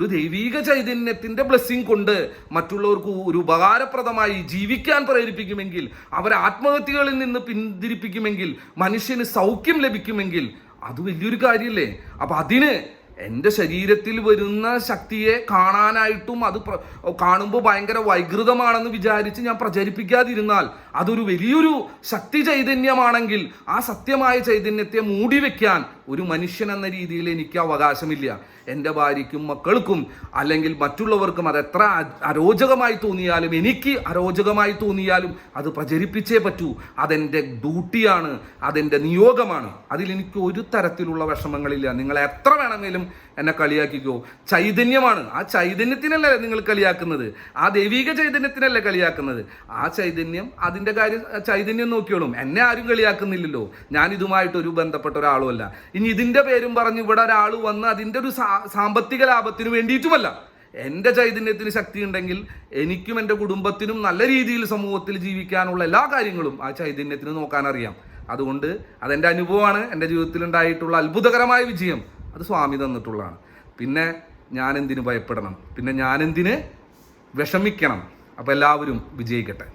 ഒരു ദൈവീക ചൈതന്യത്തിന്റെ ബ്ലെസ്സിങ് കൊണ്ട് മറ്റുള്ളവർക്ക് ഒരു ഉപകാരപ്രദമായി ജീവിക്കാൻ പ്രേരിപ്പിക്കുമെങ്കിൽ, അവരെ ആത്മഹത്യകളിൽ നിന്ന് പിന്തിരിപ്പിക്കുമെങ്കിൽ, മനുഷ്യന് സൗഖ്യം ലഭിക്കുമെങ്കിൽ അത് വലിയൊരു കാര്യമല്ലേ? അപ്പൊ അതിന് എൻ്റെ ശരീരത്തിൽ വരുന്ന ശക്തിയെ കാണാനായിട്ടും അത് കാണുമ്പോൾ ഭയങ്കര വൈകൃതമാണെന്ന് വിചാരിച്ച് ഞാൻ പ്രചരിപ്പിക്കാതിരുന്നാൽ അതൊരു വലിയൊരു ശക്തി ചൈതന്യമാണെങ്കിൽ ആ സത്യമായ ചൈതന്യത്തെ മൂടി വെക്കാൻ ഒരു മനുഷ്യൻ എന്ന രീതിയിൽ എനിക്ക് അവകാശമില്ല. എൻ്റെ ഭാര്യയ്ക്കും മക്കൾക്കും അല്ലെങ്കിൽ മറ്റുള്ളവർക്കും അത് എത്ര അരോചകമായി തോന്നിയാലും, എനിക്ക് അരോചകമായി തോന്നിയാലും അത് പ്രചരിപ്പിച്ചേ പറ്റൂ. അതെൻ്റെ ഡ്യൂട്ടിയാണ്, അതെൻ്റെ നിയോഗമാണ്. അതിലെനിക്ക് ഒരു തരത്തിലുള്ള വിഷമങ്ങളില്ല. നിങ്ങൾ എത്ര വേണമെങ്കിലും എന്നെ കളിയാക്കിക്കോ. ചൈതന്യമാണ്, ആ ചൈതന്യത്തിനല്ലേ നിങ്ങൾ കളിയാക്കുന്നത്, ആ ദൈവിക ചൈതന്യത്തിനല്ലേ കളിയാക്കുന്നത്. ആ ചൈതന്യം അതിൻ്റെ കാര്യം ചൈതന്യം നോക്കിയോളും. എന്നെ ആരും കളിയാക്കുന്നില്ലല്ലോ, ഞാൻ ഇതുമായിട്ടൊരു ബന്ധപ്പെട്ട ഒരാളുമല്ല. ഇനി ഇതിൻ്റെ പേരും പറഞ്ഞ് ഇവിടെ ഒരാൾ വന്ന് അതിൻ്റെ ഒരു സാമ്പത്തിക ലാഭത്തിന് വേണ്ടിയിട്ടുമല്ല. എൻ്റെ ചൈതന്യത്തിന് ശക്തി ഉണ്ടെങ്കിൽ എനിക്കും എൻ്റെ കുടുംബത്തിനും നല്ല രീതിയിൽ സമൂഹത്തിൽ ജീവിക്കാനുള്ള എല്ലാ കാര്യങ്ങളും ആ ചൈതന്യത്തിന് നോക്കാൻ അറിയാം. അതുകൊണ്ട് അതെൻ്റെ അനുഭവമാണ്. എൻ്റെ ജീവിതത്തിൽ ഉണ്ടായിട്ടുള്ള അത്ഭുതകരമായ വിജയം അത് സ്വാമി തന്നിട്ടുള്ളതാണ്. പിന്നെ ഞാൻ എന്തിനു ഭയപ്പെടണം? പിന്നെ ഞാൻ എന്തിന് വിഷമിക്കണം? അപ്പോൾ എല്ലാവരും വിജയിക്കട്ടെ.